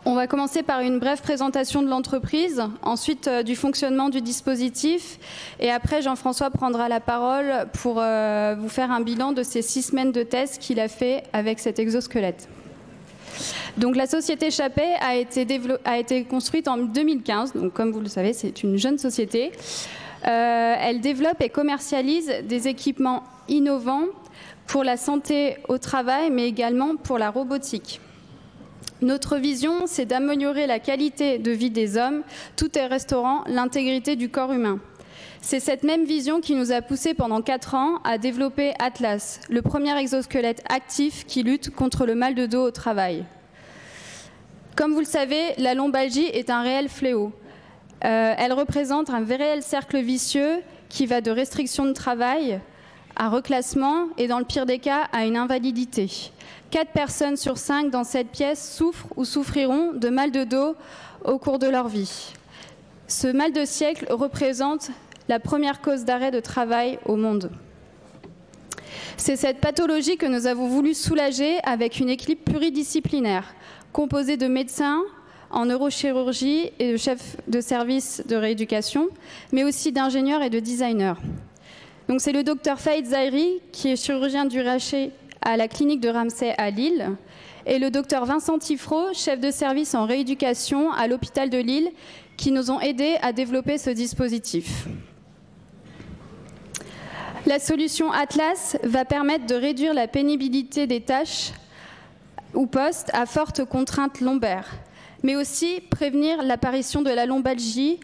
On va commencer par une brève présentation de l'entreprise, ensuite du fonctionnement du dispositif, et après Jean-François prendra la parole pour vous faire un bilan de ces 6 semaines de tests qu'il a fait avec cet exosquelette. Donc la société Chappey a été construite en 2015, donc comme vous le savez, c'est une jeune société. Elle développe et commercialise des équipements innovants pour la santé au travail, mais également pour la robotique. Notre vision, c'est d'améliorer la qualité de vie des hommes, tout en restaurant l'intégrité du corps humain. C'est cette même vision qui nous a poussé pendant 4 ans à développer Atlas, le premier exosquelette actif qui lutte contre le mal de dos au travail. Comme vous le savez, la lombalgie est un réel fléau. Elle représente un réel cercle vicieux qui va de restriction de travail à reclassement et dans le pire des cas à une invalidité. 4 personnes sur 5 dans cette pièce souffrent ou souffriront de mal de dos au cours de leur vie. Ce mal de siècle représente la première cause d'arrêt de travail au monde. C'est cette pathologie que nous avons voulu soulager avec une équipe pluridisciplinaire, composée de médecins en neurochirurgie et de chefs de service de rééducation, mais aussi d'ingénieurs et de designers. Donc c'est le docteur Faïd Zahiri, qui est chirurgien du rachet à la clinique de Ramsay à Lille, et le docteur Vincent Tifro, chef de service en rééducation à l'hôpital de Lille, qui nous ont aidés à développer ce dispositif. La solution Atlas va permettre de réduire la pénibilité des tâches ou postes à forte contrainte lombaire, mais aussi prévenir l'apparition de la lombalgie,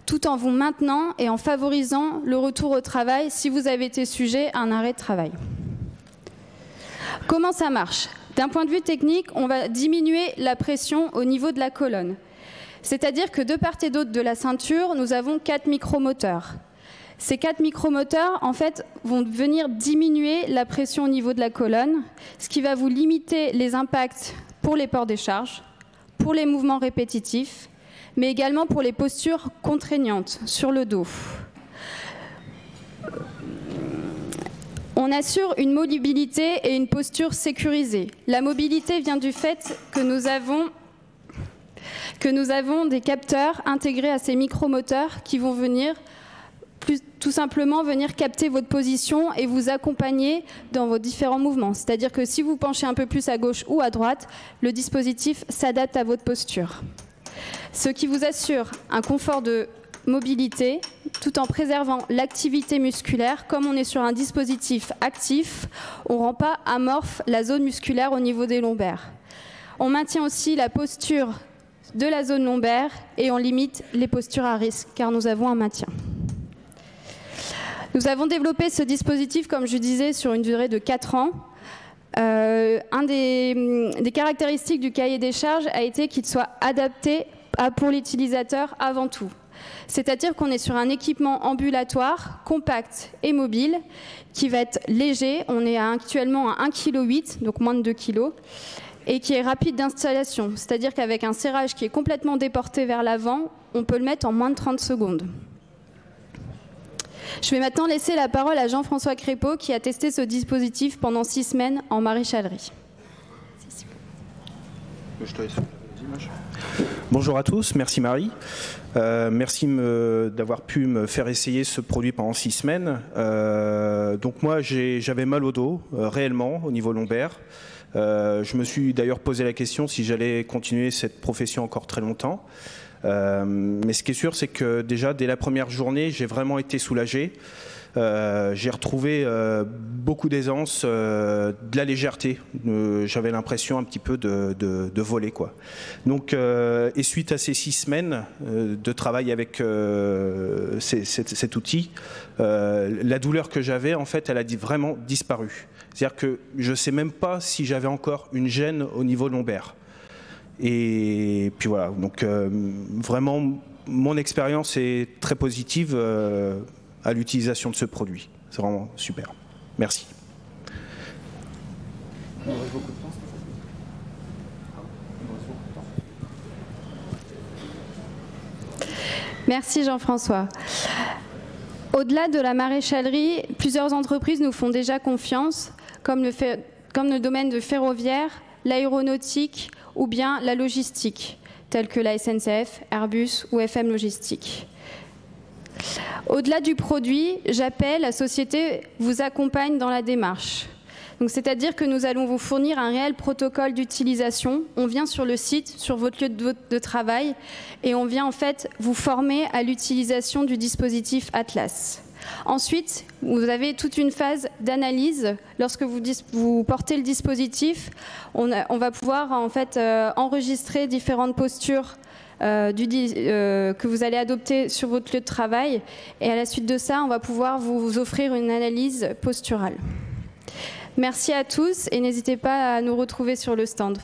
tout en vous maintenant et en favorisant le retour au travail si vous avez été sujet à un arrêt de travail. Comment ça marche? D'un point de vue technique, on va diminuer la pression au niveau de la colonne. C'est-à-dire que de part et d'autre de la ceinture, nous avons 4 micromoteurs. Ces 4 micromoteurs, en fait, vont venir diminuer la pression au niveau de la colonne, ce qui va vous limiter les impacts pour les ports des charges, pour les mouvements répétitifs, mais également pour les postures contraignantes sur le dos. On assure une mobilité et une posture sécurisée. La mobilité vient du fait que nous avons des capteurs intégrés à ces micromoteurs qui vont venir tout simplement venir capter votre position et vous accompagner dans vos différents mouvements. C'est-à-dire que si vous penchez un peu plus à gauche ou à droite, le dispositif s'adapte à votre posture. Ce qui vous assure un confort de mobilité tout en préservant l'activité musculaire. Comme on est sur un dispositif actif, on ne rend pas amorphe la zone musculaire au niveau des lombaires. On maintient aussi la posture de la zone lombaire et on limite les postures à risque car nous avons un maintien. Nous avons développé ce dispositif, comme je disais, sur une durée de 4 ans. Un des caractéristiques du cahier des charges a été qu'il soit adapté pour l'utilisateur avant tout. C'est-à-dire qu'on est sur un équipement ambulatoire, compact et mobile, qui va être léger. On est actuellement à 1,8 kg, donc moins de 2 kg, et qui est rapide d'installation. C'est-à-dire qu'avec un serrage qui est complètement déporté vers l'avant, on peut le mettre en moins de 30 secondes. Je vais maintenant laisser la parole à Jean-François Crépeau qui a testé ce dispositif pendant 6 semaines en maréchalerie. Bonjour à tous, merci Marie. Merci d'avoir pu me faire essayer ce produit pendant 6 semaines. Donc moi j'avais mal au dos, réellement, au niveau lombaire. Je me suis d'ailleurs posé la question si j'allais continuer cette profession encore très longtemps. Mais ce qui est sûr, c'est que déjà, dès la première journée, j'ai vraiment été soulagé. J'ai retrouvé beaucoup d'aisance, de la légèreté. J'avais l'impression un petit peu de voler, quoi. Donc, et suite à ces 6 semaines de travail avec cet outil, la douleur que j'avais, en fait, elle a vraiment disparu. C'est-à-dire que je ne sais même pas si j'avais encore une gêne au niveau lombaire. Et puis voilà, donc vraiment, mon expérience est très positive à l'utilisation de ce produit. C'est vraiment super. Merci. Merci Jean-François. Au-delà de la maréchalerie, plusieurs entreprises nous font déjà confiance, comme le domaine de ferroviaire, l'aéronautique ou bien la logistique. tels que la SNCF, Airbus ou FM Logistique. Au-delà du produit, j'appelle, la société vous accompagne dans la démarche. C'est-à-dire que nous allons vous fournir un réel protocole d'utilisation. On vient sur le site, sur votre lieu de travail, et on vient en fait vous former à l'utilisation du dispositif Atlas. Ensuite, vous avez toute une phase d'analyse. Lorsque vous portez le dispositif, on va pouvoir en fait enregistrer différentes postures que vous allez adopter sur votre lieu de travail. Et à la suite de ça, on va pouvoir vous offrir une analyse posturale. Merci à tous et n'hésitez pas à nous retrouver sur le stand.